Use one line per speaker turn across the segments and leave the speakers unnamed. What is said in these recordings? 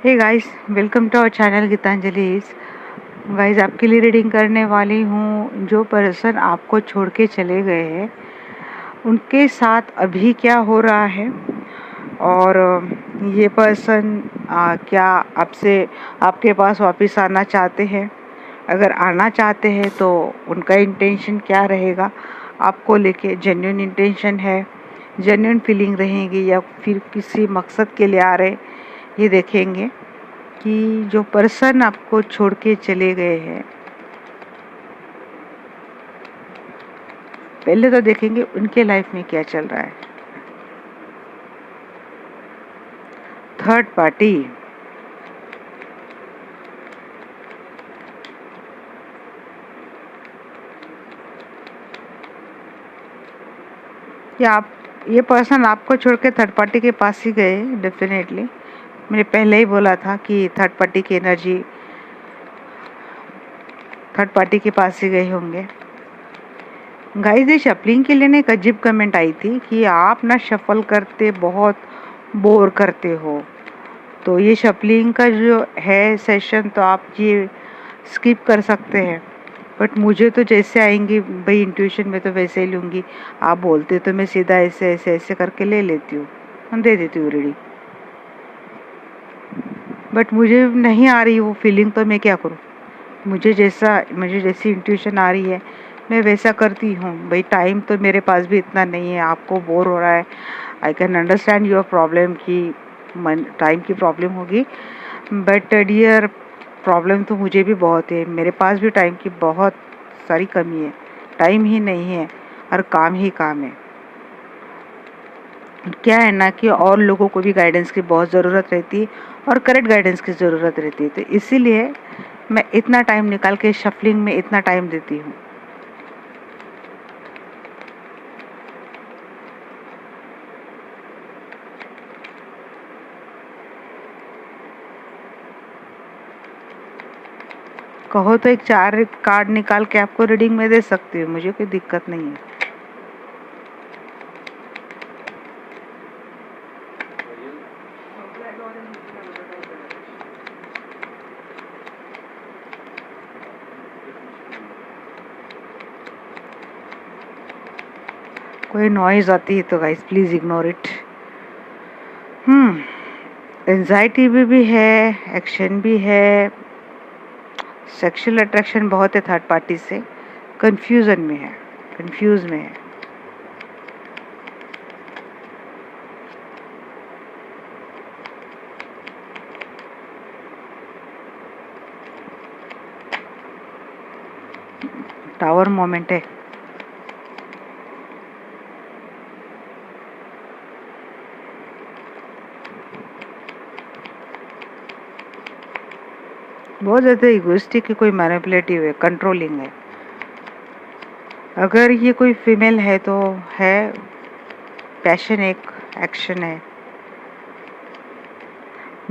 Hey guys, welcome to our channel गीतांजलि's। Guys, आपके लिए रीडिंग करने वाली हूँ। जो पर्सन आपको छोड़ के चले गए हैं उनके साथ अभी क्या हो रहा है, और ये पर्सन क्या आपसे आपके पास वापस आना चाहते हैं। अगर आना चाहते हैं तो उनका इंटेंशन क्या रहेगा आपको लेके। जेन्युइन इंटेंशन है, जेन्युइन फीलिंग रहेगी, या फिर किसी मकसद के लिए आ रहे, ये देखेंगे कि जो पर्सन आपको छोड़ के चले गए हैं, पहले तो देखेंगे उनके लाइफ में क्या चल रहा है। थर्ड पार्टी, या आप ये पर्सन आपको छोड़ के थर्ड पार्टी के पास ही गए। डेफिनेटली मैंने पहले ही बोला था कि थर्ड पार्टी की एनर्जी थर्ड पार्टी के पास ही गए होंगे। गाइस, ये शफलिंग के लिए ना एक अजीब कमेंट आई थी कि आप ना शफल करते बहुत बोर करते हो। तो ये शफलिंग का जो है सेशन, तो आप ये स्किप कर सकते हैं। बट मुझे तो जैसे आएंगी भाई इंट्यूशन में, तो वैसे ही लूँगी। आप बोलते तो मैं सीधा ऐसे ऐसे ऐसे करके ले लेती हूँ, दे देती हूँ रेडी। बट मुझे नहीं आ रही वो फीलिंग, तो मैं क्या करूँ। मुझे जैसी इंट्यूशन आ रही है मैं वैसा करती हूँ। भाई टाइम तो मेरे पास भी इतना नहीं है, आपको बोर हो रहा है। I can understand your problem कि टाइम की प्रॉब्लम होगी, बट डियर प्रॉब्लम तो मुझे भी बहुत है। मेरे पास भी टाइम की बहुत सारी कमी है, टाइम ही नहीं है और काम ही काम है। क्या है ना कि और लोगों को भी गाइडेंस की बहुत ज़रूरत रहती है, और करेक्ट गाइडेंस की ज़रूरत रहती है। तो इसीलिए मैं इतना टाइम निकाल के शफलिंग में इतना टाइम देती हूँ। कहो तो एक 4 कार्ड निकाल के आपको रीडिंग में दे सकती हूँ, मुझे कोई दिक्कत नहीं है। कोई नॉइज आती है तो guys please ignore it. Anxiety भी है, एक्शन भी है, सेक्सुअल अट्रैक्शन बहुत है थर्ड पार्टी से, कंफ्यूजन में है, कंफ्यूज में है। टावर मोमेंट है। बहुत ज़्यादा इगोइस्टिक है, कोई मैनिपुलेटिव है, कंट्रोलिंग है। अगर ये कोई फीमेल है तो है पैशन, एक एक्शन है।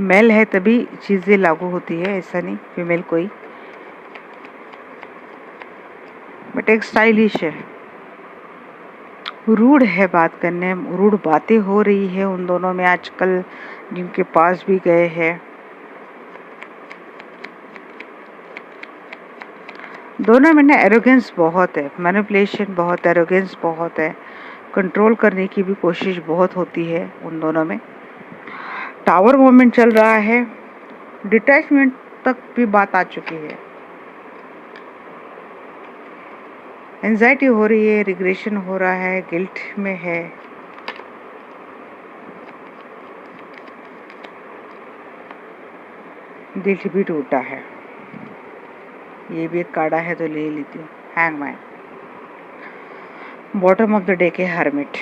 मेल है तभी चीज़ें लागू होती है, ऐसा नहीं फीमेल कोई। बट एक स्टाइलिश है, रूड है बात करने, रूड बातें हो रही है उन दोनों में आजकल, जिनके पास भी गए हैं। दोनों में ना एरोगेंस बहुत है, मैनिपुलेशन बहुत, एरोगेंस बहुत है, कंट्रोल करने की भी कोशिश बहुत होती है उन दोनों में। टावर मोमेंट चल रहा है, डिटैचमेंट तक भी बात आ चुकी है। एंजाइटी हो रही है, रिग्रेशन हो रहा है, गिल्ट में है। दिल भी टूटा है। ये भी एक कार्ड है तो ले लेती हूँ, hangman. Bottom of the day के हर्मिट।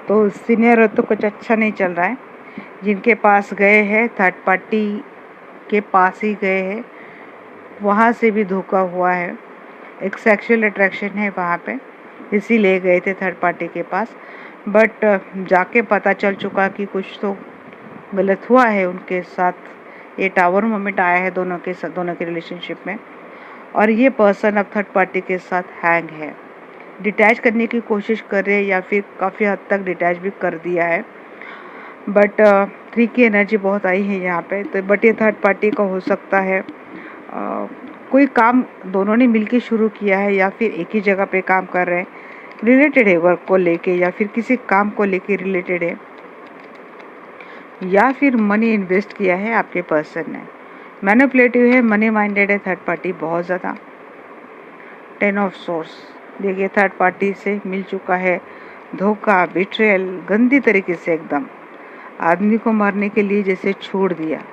तो सीनियर तो कुछ अच्छा नहीं चल रहा है। जिनके पास गए हैं थर्ड पार्टी के पास ही गए हैं, वहाँ से भी धोखा हुआ है। एक सेक्सुअल अट्रैक्शन है वहाँ पे, इसीलिए गए थे थर्ड पार्टी के पास। बट जाके पता चल चुका कि कुछ तो गलत हुआ है उनके साथ। ये टावर मोमेंट आया है दोनों के रिलेशनशिप में, और ये पर्सन अब थर्ड पार्टी के साथ हैंग है। डिटैच करने की कोशिश कर रहे हैं, या फिर काफ़ी हद तक डिटैच भी कर दिया है। बट 3 की एनर्जी बहुत आई है यहाँ पे, तो बट ये थर्ड पार्टी का हो सकता है। कोई काम दोनों ने मिलके शुरू किया है या फिर एक ही जगह पे काम कर रहे हैं, रिलेटेड है वर्क को लेके या फिर किसी काम को लेके रिलेटेड है, या फिर मनी इन्वेस्ट किया है आपके पर्सन ने। मैनिपुलेटिव है, मनी माइंडेड है थर्ड पार्टी बहुत ज़्यादा। 10 ऑफ सोर्स देखिए, थर्ड पार्टी से मिल चुका है धोखा, बिट्रेयल, गंदी तरीके से एकदम आदमी को मारने के लिए जैसे छोड़ दिया।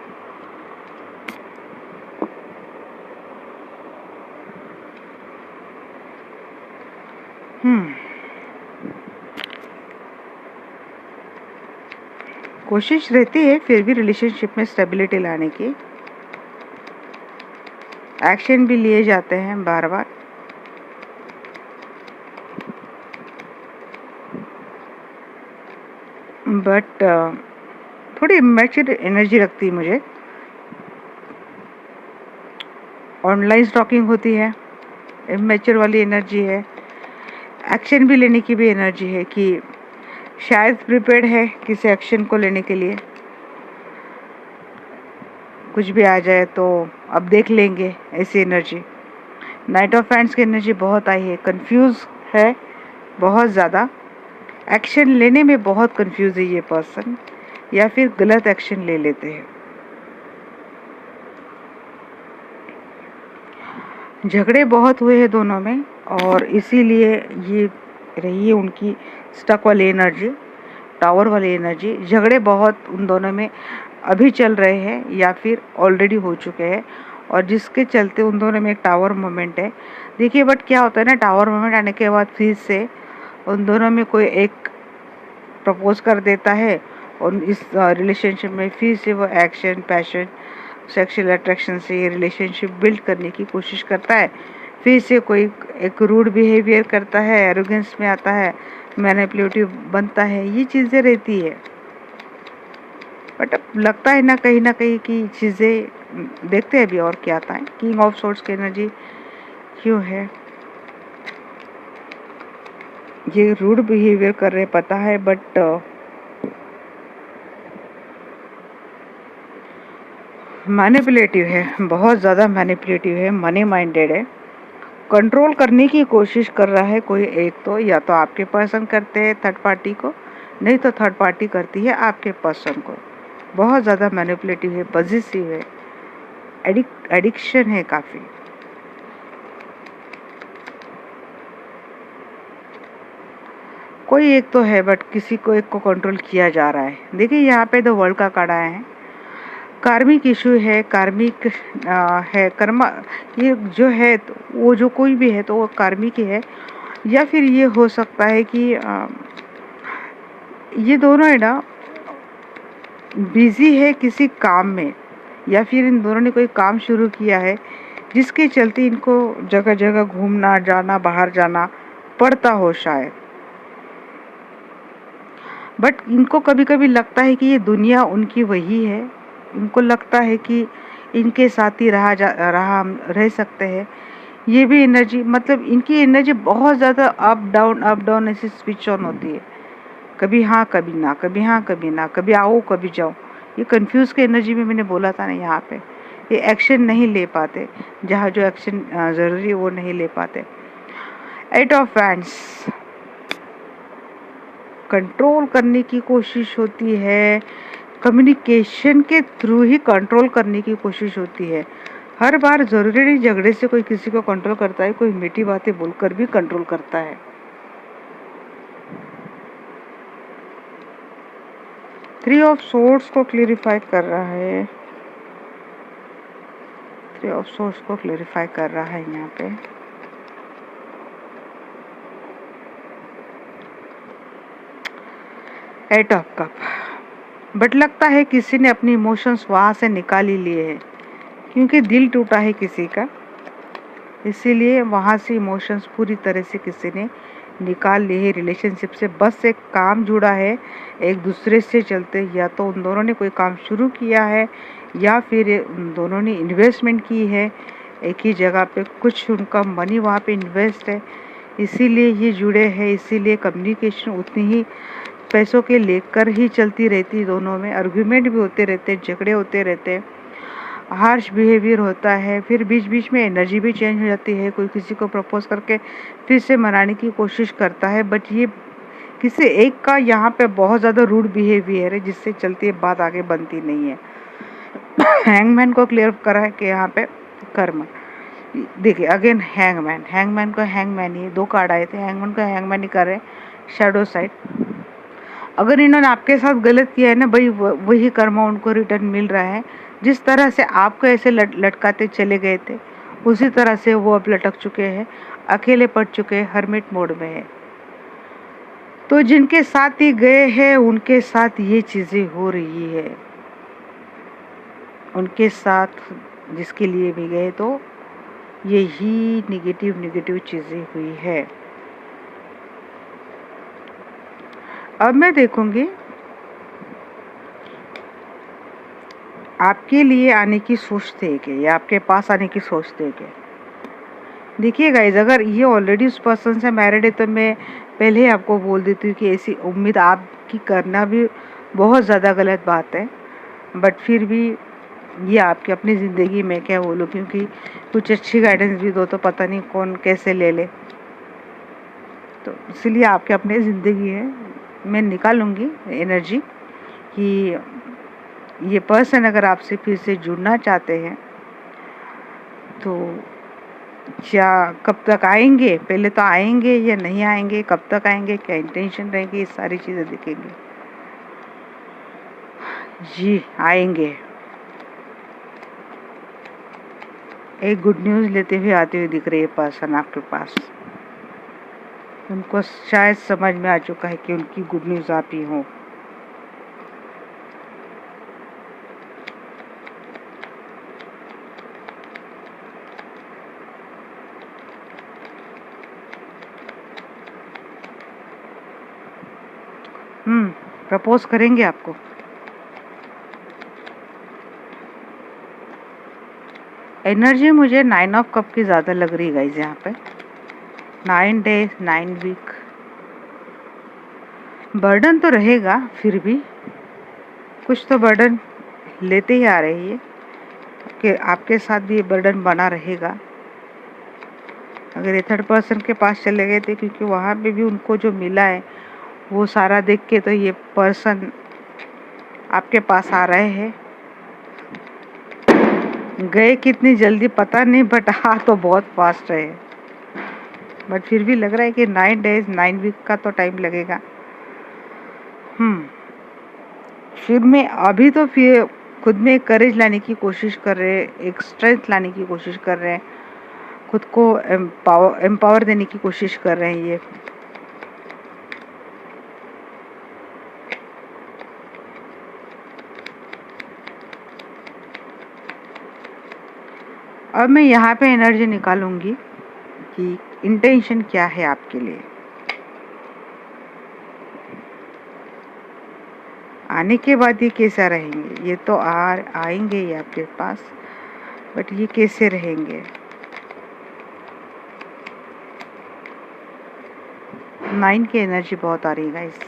कोशिश रहती है फिर भी रिलेशनशिप में स्टेबिलिटी लाने की, एक्शन भी लिए जाते हैं बार बार, बट थोड़ी मैच्योर एनर्जी लगती है मुझे। ऑनलाइन स्टॉकिंग होती है, इमेच्योर वाली एनर्जी है। एक्शन भी लेने की भी एनर्जी है कि शायद प्रिपेयर्ड है किसी एक्शन को लेने के लिए, कुछ भी आ जाए तो अब देख लेंगे, ऐसी एनर्जी। नाइट ऑफ हैंड्स की एनर्जी बहुत आई है, कंफ्यूज है बहुत ज़्यादा, एक्शन लेने में बहुत कंफ्यूज है ये पर्सन, या फिर गलत एक्शन ले लेते हैं। झगड़े बहुत हुए हैं दोनों में और इसीलिए ये रही है उनकी स्टक वाली एनर्जी, टावर वाली एनर्जी। झगड़े बहुत उन दोनों में अभी चल रहे हैं या फिर ऑलरेडी हो चुके हैं, और जिसके चलते उन दोनों में एक टावर मोमेंट है। देखिए बट क्या होता है ना, टावर मोमेंट आने के बाद फिर से उन दोनों में कोई एक प्रपोज कर देता है और इस रिलेशनशिप में फिर से वो एक्शन, पैशन, सेक्सुअल अट्रैक्शन से ये रिलेशनशिप बिल्ड करने की कोशिश करता है। फिर से कोई एक रूड बिहेवियर करता है, एरोगेंस में आता है, मैनिपुलेटिव बनता है, ये चीज़ें रहती है। बट अब लगता है ना कहीं कि चीज़ें देखते हैं अभी और क्या आता है। किंग ऑफ सोर्ड्स की एनर्जी क्यों है, ये रूड बिहेवियर कर रहे पता है, बट मैनिपुलेटिव है, बहुत ज़्यादा मैनिपुलेटिव है, मनी माइंडेड है, कंट्रोल करने की कोशिश कर रहा है कोई एक, तो या तो आपके पर्सन करते हैं थर्ड पार्टी को, नहीं तो थर्ड पार्टी करती है आपके पर्सन को। बहुत ज़्यादा मैनिपुलेटिव है, पॉजिटिव है, एडिक्शन है काफ़ी। कोई एक तो है बट किसी को एक को कंट्रोल किया जा रहा है। देखिए यहाँ पे द वर्ल्ड का कार्ड आया है, कार्मिक इशू है, कार्मिक है, कर्मा, ये जो है तो वो जो कोई भी है तो वो कार्मिक ही है, या फिर ये हो सकता है कि ये दोनों है ना बिजी है किसी काम में, या फिर इन दोनों ने कोई काम शुरू किया है जिसके चलते इनको जगह जगह घूमना जाना, बाहर जाना पड़ता हो शायद। बट इनको कभी कभी लगता है कि ये दुनिया उनकी वही है, इनको लगता है कि इनके साथ ही रह सकते हैं। ये भी एनर्जी, मतलब इनकी एनर्जी बहुत ज़्यादा अप डाउन ऐसी स्विच ऑन होती है, कभी हाँ कभी ना, कभी हाँ कभी ना, कभी आओ कभी जाओ। ये कंफ्यूज की एनर्जी में मैंने बोला था ना, यहाँ पे ये एक्शन नहीं ले पाते, जहाँ जो एक्शन ज़रूरी है वो नहीं ले पाते। 8 ऑफ हैंड्स, कंट्रोल करने की कोशिश होती है, कम्युनिकेशन के थ्रू ही कंट्रोल करने की कोशिश होती है। हर बार ज़रूरी नहीं झगड़े से कोई किसी को कंट्रोल करता है, कोई मीठी बातें बोलकर भी कंट्रोल करता है। थ्री ऑफ सोर्ड्स को क्लेरिफाई कर रहा है, थ्री ऑफ सोर्ड्स को क्लेरिफाई कर रहा है यहाँ पे। एट ऑफ कप, बट लगता है किसी ने अपनी इमोशंस वहाँ से निकाल ही लिए हैं, क्योंकि दिल टूटा है किसी का, इसीलिए वहाँ से इमोशंस पूरी तरह से किसी ने निकाल लिए है रिलेशनशिप से। बस एक काम जुड़ा है एक दूसरे से चलते, या तो उन दोनों ने कोई काम शुरू किया है या फिर उन दोनों ने इन्वेस्टमेंट की है एक ही जगह पे, कुछ उनका मनी वहाँ पे इन्वेस्ट है, इसीलिए ये जुड़े हैं, इसीलिए कम्युनिकेशन उतनी ही पैसों के लेकर ही चलती रहती, दोनों में आर्ग्यूमेंट भी होते रहते, झगड़े होते रहते, हार्श बिहेवियर होता है, फिर बीच बीच में एनर्जी भी चेंज हो जाती है। कोई किसी को प्रपोज करके फिर से मनाने की कोशिश करता है, बट ये किसी एक का यहाँ पे बहुत ज़्यादा रूड बिहेवियर है जिससे चलती है, बात आगे बनती नहीं है। हैंगमैन को क्लियर करा है कि यहाँ पे कर्म, देखिए अगेन हैंगमैन को हैंगमैन ही 2 कार्ड आए थे, हैंगमैन को हैंगमैन ही कर रहे, शैडो साइड। अगर इन्होंने आपके साथ गलत किया है ना भाई, वही कर्म उनको रिटर्न मिल रहा है। जिस तरह से आपको ऐसे लटकाते चले गए थे, उसी तरह से वो अब लटक चुके हैं, अकेले पड़ चुके हैं, हर्मिट मोड में है। तो जिनके साथ ही गए हैं उनके साथ ये चीज़ें हो रही है, उनके साथ जिसके लिए भी गए तो यही निगेटिव चीज़ें हुई है। अब मैं देखूंगी आपके लिए आने की सोचते हैं कि या आपके पास आने की सोचते हैं कि। देखिए गाइज, अगर ये ऑलरेडी उस पर्सन से मैरिड है तो मैं पहले ही आपको बोल देती हूँ कि ऐसी उम्मीद आपकी करना भी बहुत ज़्यादा गलत बात है। बट फिर भी ये आपकी अपनी ज़िंदगी में क्या बोलूँ, क्योंकि कुछ अच्छी गाइडेंस भी दो तो पता नहीं कौन कैसे ले ले, तो इसलिए आपके अपनी ज़िंदगी है। मैं निकालूंगी एनर्जी कि ये पर्सन अगर आपसे फिर से जुड़ना चाहते हैं तो क्या कब तक आएंगे, पहले तो आएंगे या नहीं आएंगे, कब तक आएंगे, क्या इंटेंशन रहेगी, ये सारी चीज़ें दिखेंगी। जी आएंगे, एक गुड न्यूज़ लेते हुए आते हुए दिख रही है पर्सन आपके पास। उनको शायद समझ में आ चुका है कि उनकी गुड न्यूज़ आप ही हो। प्रपोज करेंगे आपको। एनर्जी मुझे 9 ऑफ कप की ज़्यादा लग रही है गाइस यहाँ पे। 9 डेज 9 वीक, बर्डन तो रहेगा, फिर भी कुछ तो बर्डन लेते ही आ रही है कि आपके साथ भी ये बर्डन बना रहेगा। अगर ये थर्ड पर्सन के पास चले गए थे, क्योंकि वहाँ पे भी उनको जो मिला है वो सारा देख के तो ये पर्सन आपके पास आ रहे हैं। गए कितनी जल्दी पता नहीं, बट हाँ तो बहुत फास्ट है। बट फिर भी लग रहा है कि 9 डेज 9 वीक का तो टाइम लगेगा। फिर में अभी तो फिर खुद में करेज लाने की कोशिश कर रहे हैं, एक स्ट्रेंथ लाने की कोशिश कर रहे हैं, खुद को एम्पावर देने की कोशिश कर रहे हैं ये। अब मैं यहाँ पे एनर्जी निकालूंगी कि इंटेंशन क्या है आपके लिए। आने के बाद ये कैसा रहेंगे, ये तो आएंगे ही आपके पास, बट ये कैसे रहेंगे। 9 की एनर्जी बहुत आ रही है गाइस।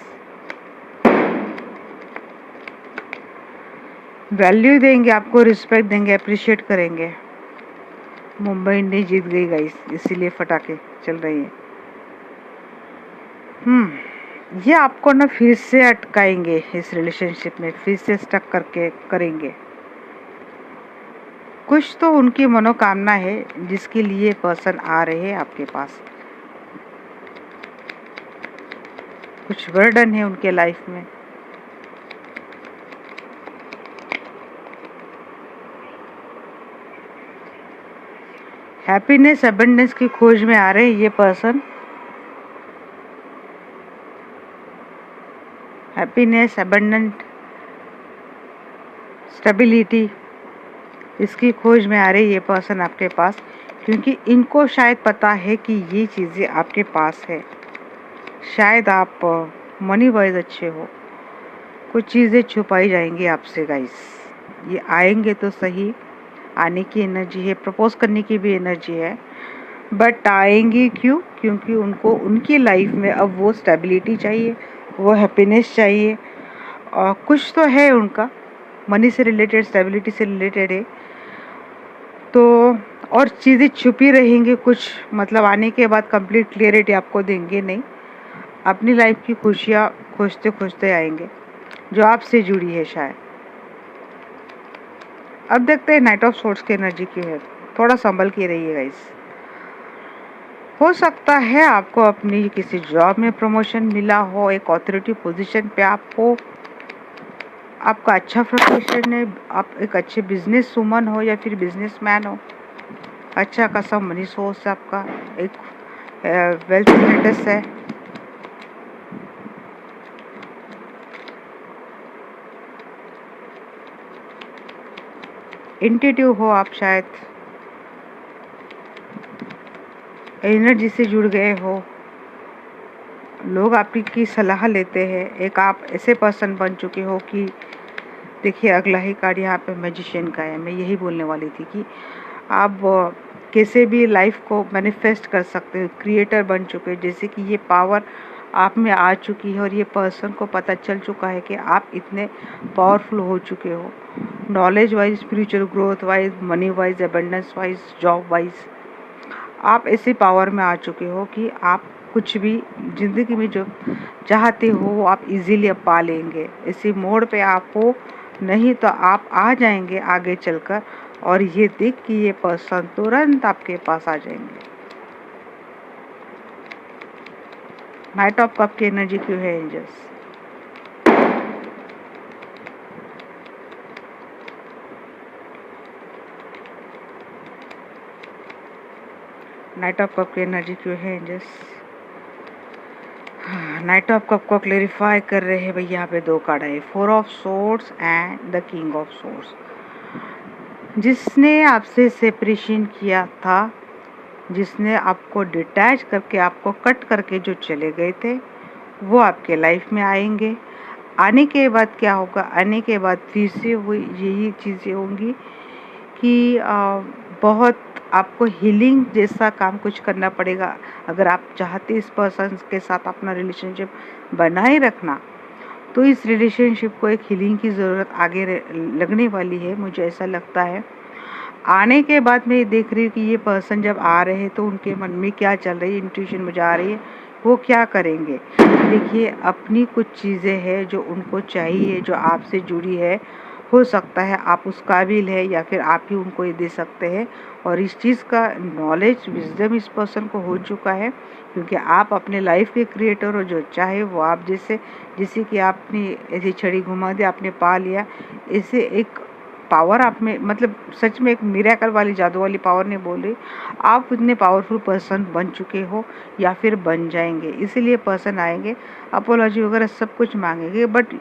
वैल्यू देंगे आपको, रिस्पेक्ट देंगे, अप्रिशिएट करेंगे। मुंबई इंडियंस जीत गई गाइस, इसीलिए फटाके चल रही है। ये आपको ना फिर से अटकाएंगे इस रिलेशनशिप में, फिर से स्टक करके करेंगे। कुछ तो उनकी मनोकामना है जिसके लिए पर्सन आ रहे हैं आपके पास। कुछ बर्डन है उनके लाइफ में। हैप्पीनेस अबंडेंस की खोज में आ रहे हैं ये पर्सन। हैप्पीनेस, अबंडेंट, स्टेबिलिटी, इसकी खोज में आ रही है ये पर्सन आपके पास, क्योंकि इनको शायद पता है कि ये चीज़ें आपके पास है। शायद आप मनी वाइज अच्छे हो, कुछ चीज़ें छुपाई जाएंगी आपसे गाइस। ये आएंगे तो सही, आने की एनर्जी है, प्रपोज करने की भी एनर्जी है, बट आएंगी क्यों? क्योंकि उनको उनकी लाइफ में अब वो स्टेबिलिटी चाहिए, वो हैप्पीनेस चाहिए, और कुछ तो है उनका, मनी से रिलेटेड, स्टेबिलिटी से रिलेटेड है। तो और चीज़ें छुपी रहेंगी कुछ, मतलब आने के बाद कंप्लीट क्लियरिटी आपको देंगे नहीं। अपनी लाइफ की खुशियाँ खोजते खोजते आएंगे जो आपसे जुड़ी है शायद। अब देखते हैं नाइट ऑफ सोर्ट्स की एनर्जी क्यों है। थोड़ा संभल के रहिए गाइस। हो सकता है आपको अपनी किसी जॉब में प्रमोशन मिला हो, एक ऑथोरिटी पोजीशन पे आप हो, आपका अच्छा प्रोफेशन है, आप एक अच्छे बिजनेस वुमन हो या फिर बिजनेसमैन हो, अच्छा खासा मनी सोर्स है आपका, एक वेल्थ स्टेटस है। इंट्यूटिव हो आप, शायद एनर्जी से जुड़ गए हो, लोग आपकी सलाह लेते हैं। एक आप ऐसे पर्सन बन चुके हो कि देखिए अगला ही कार्ड यहाँ पे मैजिशियन का है। मैं यही बोलने वाली थी कि आप कैसे भी लाइफ को मैनिफेस्ट कर सकते हो, क्रिएटर बन चुके हो। जैसे कि ये पावर आप में आ चुकी है और ये पर्सन को पता चल चुका है कि आप इतने पावरफुल हो चुके हो, knowledge wise, spiritual growth wise, money wise, abundance wise, job wise. आप ऐसी पावर में आ चुके हो कि आप कुछ भी ज़िंदगी में जो चाहते हो वो आप इजीली अब पा लेंगे। इसी मोड़ पे आप हो, नहीं तो आप आ जाएंगे आगे चलकर और ये देख कि ये पर्सन तुरंत आपके पास आ जाएंगे। नाइट ऑफ कप की एनर्जी क्यों है एंजल्स? नाइट ऑफ कप की एनर्जी क्यों है एंजल्स? नाइट ऑफ कप को क्लेरिफाई कर रहे हैं भाई। यहाँ पे दो कार्ड है, 4 of swords and the king of swords. जिसने आपसे सेपरेशन किया था, जिसने आपको डिटैच करके, आपको कट करके जो चले गए थे, वो आपके लाइफ में आएंगे। आने के बाद क्या होगा? आने के बाद फिर से वो यही चीज़ें होंगी कि बहुत आपको हीलिंग जैसा काम कुछ करना पड़ेगा। अगर आप चाहते इस पर्सन के साथ अपना रिलेशनशिप बनाए रखना, तो इस रिलेशनशिप को एक हीलिंग की ज़रूरत आगे लगने वाली है, मुझे ऐसा लगता है। आने के बाद मैं देख रही हूँ कि ये पर्सन जब आ रहे हैं तो उनके मन में क्या चल रही है, इंट्यूशन मुझे आ रही है, वो क्या करेंगे। देखिए अपनी कुछ चीज़ें हैं जो उनको चाहिए, जो आपसे जुड़ी है। हो सकता है आप उस काबिल है या फिर आप ही उनको ये दे सकते हैं। और इस चीज़ का नॉलेज, विजडम इस पर्सन को हो चुका है, क्योंकि आप अपने लाइफ के क्रिएटर हो। जो चाहे वो आप जैसे कि आपने ऐसी छड़ी घुमा दी, आपने पा लिया। इसे एक पावर आप में, मतलब सच में एक मिरेकल वाली, जादू वाली पावर नहीं बोल रही, आप इतने पावरफुल पर्सन बन चुके हो या फिर बन जाएंगे। इसीलिए पर्सन आएंगे, अपोलॉजी वगैरह सब कुछ मांगेंगे। बट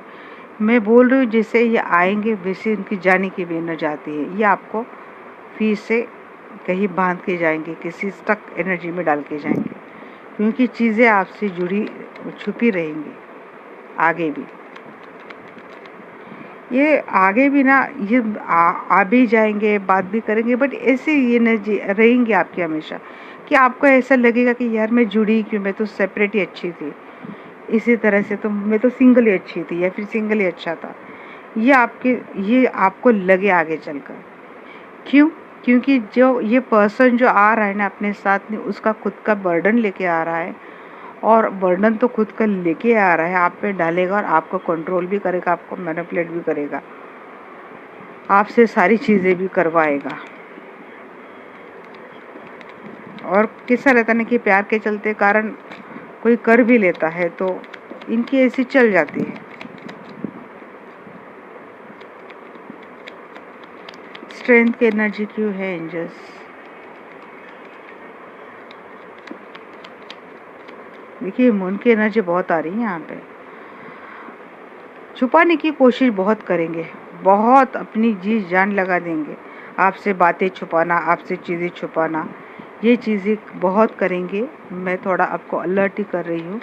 मैं बोल रही हूँ जैसे ये आएंगे वैसे उनकी जाने की भी न जाती है। ये आपको फिर से कहीं बांध के जाएंगे, किसी स्टक एनर्जी में डाल के जाएंगे, क्योंकि चीज़ें आपसे जुड़ी छुपी रहेंगी आगे भी। ये आगे भी ना, ये आ भी जाएंगे, बात भी करेंगे, बट ऐसे ये एनर्जी रहेंगी आपकी हमेशा कि आपको ऐसा लगेगा कि यार मैं जुड़ी क्यों, मैं तो सेपरेट ही अच्छी थी, इसी तरह से तो मैं तो सिंगल ही अच्छी थी या फिर सिंगल ही अच्छा था। ये आपको लगे आगे चलकर। क्यों? क्योंकि जो ये पर्सन जो आ रहा है ना अपने साथ में, उसका खुद का बर्डन लेके आ रहा है, और बर्डन तो खुद का लेके आ रहा है, आप पे डालेगा और आपको कंट्रोल भी करेगा, आपको मैनिपुलेट भी करेगा, आपसे सारी चीज़ें भी करवाएगा। और किसा रहता ना कि प्यार के चलते कारण कोई कर भी लेता है, तो इनकी ऐसी चल जाती है। स्ट्रेंथ की एनर्जी क्यों है एंजल्स? देखिए मून की एनर्जी बहुत आ रही है यहाँ पे। छुपाने की कोशिश बहुत करेंगे, बहुत अपनी जी जान लगा देंगे, आपसे बातें छुपाना, आपसे चीज़ें छुपाना, ये चीज़ें बहुत करेंगे। मैं थोड़ा आपको अलर्ट ही कर रही हूँ।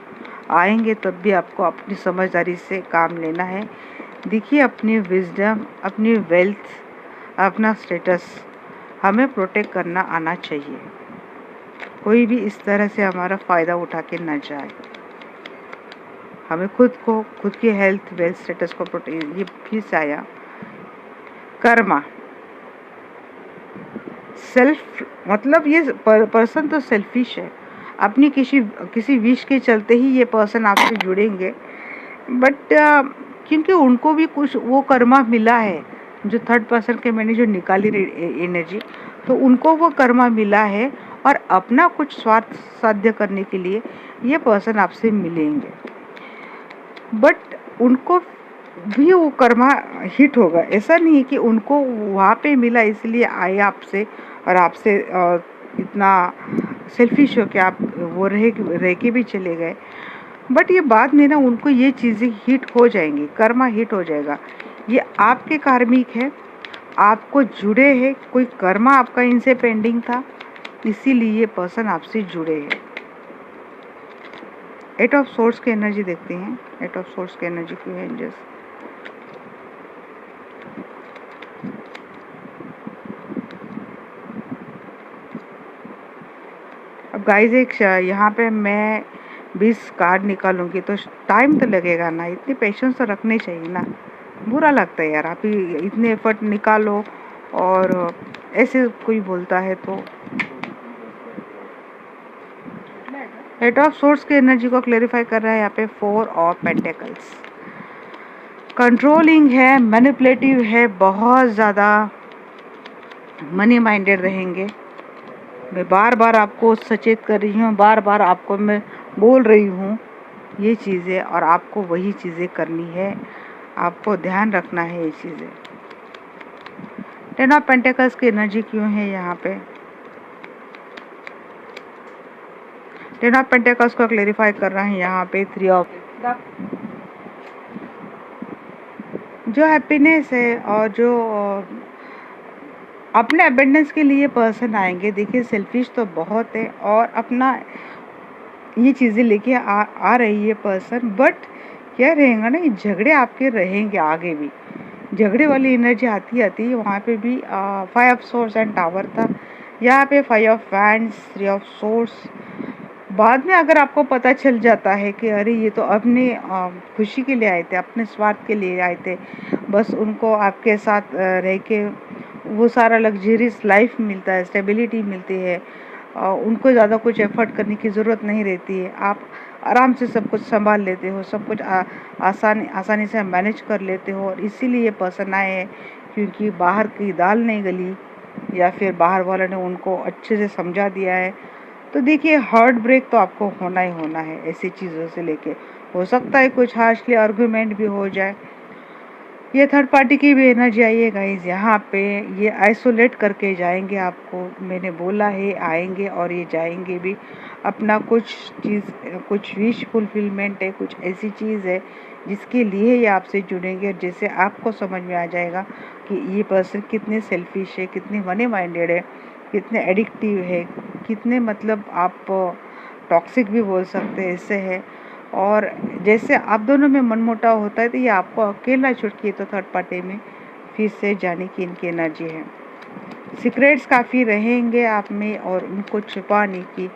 आएंगे तब भी आपको अपनी समझदारी से काम लेना है। देखिए अपनी विजडम, अपनी वेल्थ, अपना स्टेटस हमें प्रोटेक्ट करना आना चाहिए। कोई भी इस तरह से हमारा फ़ायदा उठा के न जाए। हमें खुद की हेल्थ वेल्थ स्टेटस को प्रोटेक्ट, ये फिर से आया कर्मा। सेल्फ मतलब ये पर्सन तो सेल्फिश है, अपनी किसी विश के चलते ही ये पर्सन आपसे जुड़ेंगे, बट क्योंकि उनको भी कुछ वो कर्मा मिला है, जो थर्ड पर्सन के मैंने जो निकाली एनर्जी, तो उनको वो कर्मा मिला है और अपना कुछ स्वार्थ साध्य करने के लिए ये पर्सन आपसे मिलेंगे, बट उनको भी वो कर्मा हिट होगा। ऐसा नहीं है कि उनको वहाँ पे मिला इसलिए आए आपसे और आपसे इतना सेल्फिश हो कि आप वो रह के भी चले गए, बट ये बाद में ना उनको ये चीज़ें हिट हो जाएंगी, कर्मा हिट हो जाएगा। ये आपके कार्मिक है, आपको जुड़े हैं, कोई कर्मा आपका इनसे पेंडिंग था, इसीलिए ये पर्सन आपसे जुड़े हैं। एट ऑफ सोर्स की एनर्जी देखते हैं, एट ऑफ सोर्स की एनर्जी क्यों है एंजल्स। अब गाइस एक यहाँ पे मैं 20 कार्ड निकालूंगी तो टाइम तो लगेगा ना, इतनी पेशेंस तो रखनी चाहिए ना। बुरा लगता है यार, आप इतने एफर्ट निकालो और ऐसे कोई बोलता है तो। एट ऑफ सोर्स की एनर्जी को क्लेरिफाई कर रहा है यहाँ पे 4 ऑफ पेंटिकल्स। कंट्रोलिंग है, मैनिपुलेटिव है, बहुत ज़्यादा मनी माइंडेड रहेंगे। मैं बार बार आपको सचेत कर रही हूँ, बार बार आपको मैं बोल रही हूँ ये चीज़ें, और आपको वही चीज़ें करनी है, आपको ध्यान रखना है ये चीज़ें। 10 ऑफ पेंटिकल्स की एनर्जी क्यों है यहाँ पे। 10 ऑफ पेंटिकल्स को क्लेरिफाई कर रहा है यहाँ पे 3 ऑफ, जो हैप्पीनेस है और जो अपने अबेंडेंस के लिए पर्सन आएंगे। देखिए सेल्फिश तो बहुत है और अपना ये चीज़ें लेके आ रही है पर्सन, बट क्या रहेगा ना, ये झगड़े आपके रहेंगे आगे भी, झगड़े वाली एनर्जी आती है। वहाँ पे भी 5 ऑफ सोर्स एंड टावर था, यहाँ पे 5 ऑफ वैंड्स, 3 ऑफ सोर्स। बाद में अगर आपको पता चल जाता है कि अरे ये तो अपने खुशी के लिए आए थे, अपने स्वार्थ के लिए आए थे, बस उनको आपके साथ रह के वो सारा लग्जरियस लाइफ मिलता है, स्टेबिलिटी मिलती है, उनको ज़्यादा कुछ एफर्ट करने की ज़रूरत नहीं रहती है, आप आराम से सब कुछ संभाल लेते हो, सब कुछ आसानी से मैनेज कर लेते हो, और इसीलिए पर्सन आए हैं क्योंकि बाहर की दाल नहीं गली, या फिर बाहर वाले ने उनको अच्छे से समझा दिया है। तो देखिए हार्ट ब्रेक तो आपको होना ही होना है ऐसी चीज़ों से लेके। हो सकता है कुछ हार्शली आर्गुमेंट भी हो जाए। ये थर्ड पार्टी की भी एनर्जी आई है गाइस, यहाँ पे ये आइसोलेट करके जाएंगे आपको, मैंने बोला है आएंगे और ये जाएंगे भी। अपना कुछ विश फुलफिलमेंट है, कुछ ऐसी चीज़ है जिसके लिए ये आपसे जुड़ेंगे, और जैसे आपको समझ में आ जाएगा कि ये पर्सन कितने सेल्फिश है, कितने मनी माइंडेड है, कितने एडिक्टिव है, कितने मतलब आप टॉक्सिक भी बोल सकते हैं इससे है, और जैसे आप दोनों में मनमुटाव होता है तो ये आपको अकेला छुटकी तो थर्ड पार्टी में फिर से जाने की इनकी एनर्जी है। सीक्रेट्स काफ़ी रहेंगे आप में और उनको छुपाने की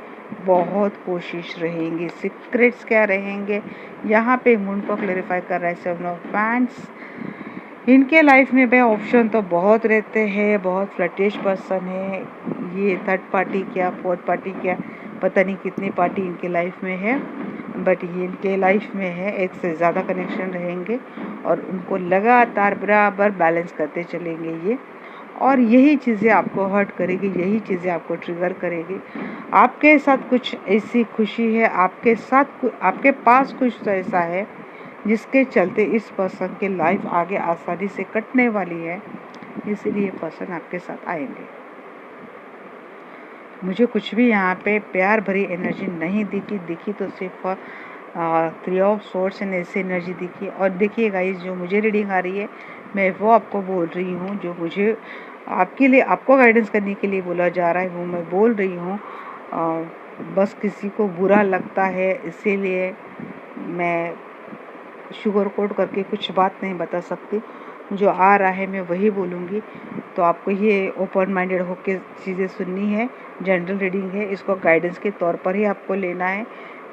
बहुत कोशिश रहेंगी। सीक्रेट्स क्या रहेंगे यहाँ पे मून को क्लेरिफाई कर रहा है 7 ऑफ वैंड्स। इनके लाइफ में भाई ऑप्शन तो बहुत रहते हैं, बहुत फ्लर्टिश पर्सन है ये, थर्ड पार्टी क्या फोर्थ पार्टी क्या पता नहीं कितनी पार्टी इनके लाइफ में है, बट ये इनके लाइफ में है, एक से ज़्यादा कनेक्शन रहेंगे और उनको लगातार बराबर बैलेंस करते चलेंगे ये, और यही चीज़ें आपको हर्ट करेगी, यही चीज़ें आपको ट्रिगर करेगी। आपके साथ कुछ ऐसी खुशी है, आपके साथ आपके पास कुछ तो ऐसा है जिसके चलते इस पर्सन की लाइफ आगे आसानी से कटने वाली है, इसीलिए पर्सन आपके साथ आएंगे। मुझे कुछ भी यहाँ पे प्यार भरी एनर्जी नहीं दिखी तो सिर्फ 3 ऑफ सोर्स एंड ऐसी एनर्जी दिखी। और देखिए गाइस, जो मुझे रीडिंग आ रही है मैं वो आपको बोल रही हूँ, जो मुझे आपके लिए आपको गाइडेंस करने के लिए बोला जा रहा है वो मैं बोल रही हूँ। बस किसी को बुरा लगता है इसीलिए मैं शुगर कोट करके कुछ बात नहीं बता सकती, जो आ रहा है मैं वही बोलूँगी। तो आपको ये ओपन माइंडेड होकर चीज़ें सुननी है, जनरल रीडिंग है, इसको गाइडेंस के तौर पर ही आपको लेना है।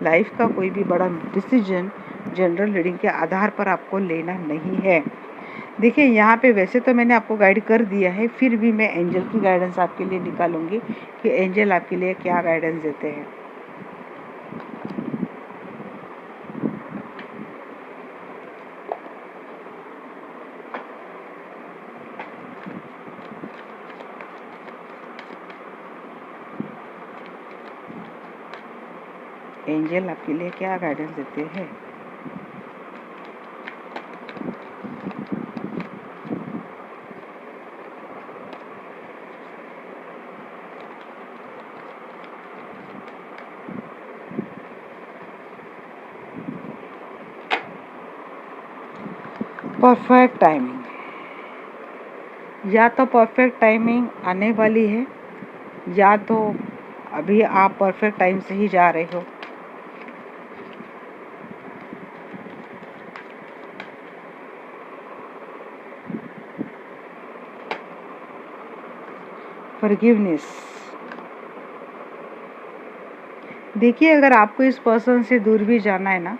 लाइफ का कोई भी बड़ा डिसीजन जनरल रीडिंग के आधार पर आपको लेना नहीं है। देखिए यहाँ पे वैसे तो मैंने आपको गाइड कर दिया है, फिर भी मैं एंजल की गाइडेंस आपके लिए निकालूंगी कि एंजल आपके लिए क्या गाइडेंस देते हैं। एंजल आपके लिए क्या गाइडेंस देते हैं। परफेक्ट टाइमिंग, या तो परफेक्ट टाइमिंग आने वाली है या तो अभी आप परफेक्ट टाइम से ही जा रहे हो। फॉरगिवनेस, देखिए अगर आपको इस पर्सन से दूर भी जाना है ना,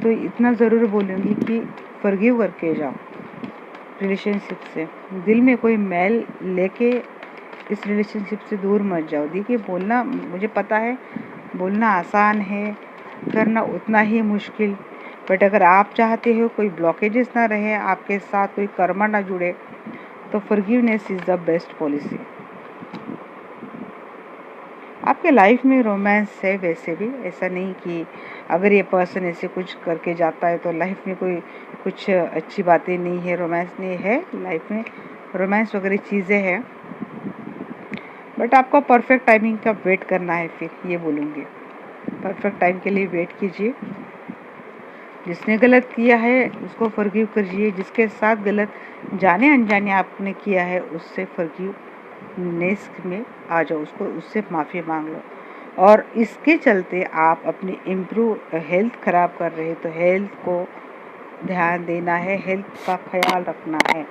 तो इतना ज़रूर बोलूँगी कि फॉरगिव करके जाओ रिलेशनशिप से। दिल में कोई मैल लेके इस रिलेशनशिप से दूर मत जाओ। देखिए बोलना, मुझे पता है बोलना आसान है, करना उतना ही मुश्किल, बट अगर आप चाहते हो कोई ब्लॉकेजेस ना रहे आपके साथ, कोई कर्मा ना जुड़े, तो forgiveness is the best policy. आपके लाइफ में रोमांस है, वैसे भी ऐसा नहीं कि अगर ये पर्सन ऐसे कुछ करके जाता है तो लाइफ में कोई कुछ अच्छी बातें नहीं है, रोमांस नहीं है लाइफ में, रोमांस वगैरह चीज़ें हैं, बट आपको परफेक्ट टाइमिंग का वेट करना है। फिर ये बोलूँगी परफेक्ट टाइम के लिए वेट कीजिए। जिसने गलत किया है उसको फॉरगिव करिए, जिसके साथ गलत जाने अनजाने आपने किया है उससे फॉरगिवनेस में आ जाओ, उसको उससे माफ़ी मांग लो। और इसके चलते आप अपनी इम्प्रूव हेल्थ ख़राब कर रहे तो हेल्थ को ध्यान देना है, हेल्थ का ख्याल रखना है।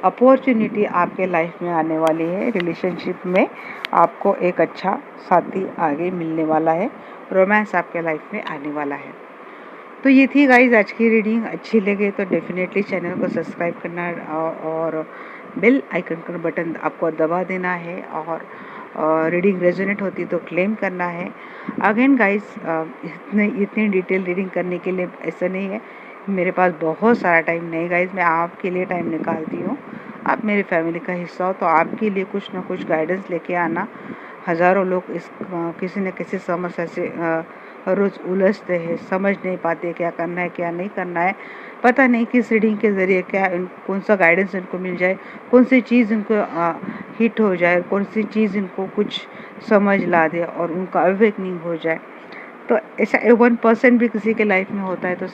अपॉर्चुनिटी आपके लाइफ में आने वाली है, रिलेशनशिप में आपको एक अच्छा साथी आगे मिलने वाला है, रोमांस आपके लाइफ में आने वाला है। तो ये थी गाइज आज की रीडिंग। अच्छी लगे तो डेफिनेटली चैनल को सब्सक्राइब करना और बेल आइकन का बटन आपको दबा देना है, और रीडिंग रेजोनेट होती तो क्लेम करना है। अगेन गाइज इतनी डिटेल रीडिंग करने के लिए ऐसा नहीं है मेरे पास बहुत सारा टाइम नहीं गाइज, मैं आपके लिए टाइम निकालती हूँ। आप मेरी फैमिली का हिस्सा हो तो आपके लिए कुछ ना कुछ गाइडेंस लेके आना। हज़ारों लोग इस किसी न किसी समस्या से रोज़ उलझते हैं, समझ नहीं पाते क्या करना है क्या नहीं करना है, पता नहीं किस रीडिंग के ज़रिए क्या कौन सा गाइडेंस इनको मिल जाए, कौन सी चीज़ इनको हिट हो जाए, कौन सी चीज़ इनको कुछ समझ ला दे और उनका अवेकनिंग हो जाए। तो ऐसा 1% भी किसी के लाइफ में होता है तो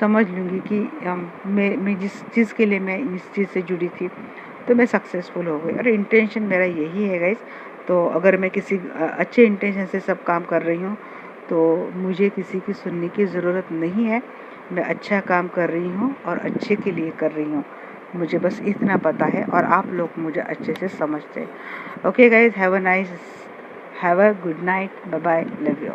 समझ लूँगी कि मैं जिस चीज़ के लिए मैं इस चीज़ से जुड़ी थी तो मैं सक्सेसफुल हो गई, और इंटेंशन मेरा यही है गाइस। तो अगर मैं किसी अच्छे इंटेंशन से सब काम कर रही हूँ तो मुझे किसी की सुनने की ज़रूरत नहीं है, मैं अच्छा काम कर रही हूँ और अच्छे के लिए कर रही हूँ, मुझे बस इतना पता है और आप लोग मुझे अच्छे से समझते हैं। Okay guys, have a good night, bye bye, love you.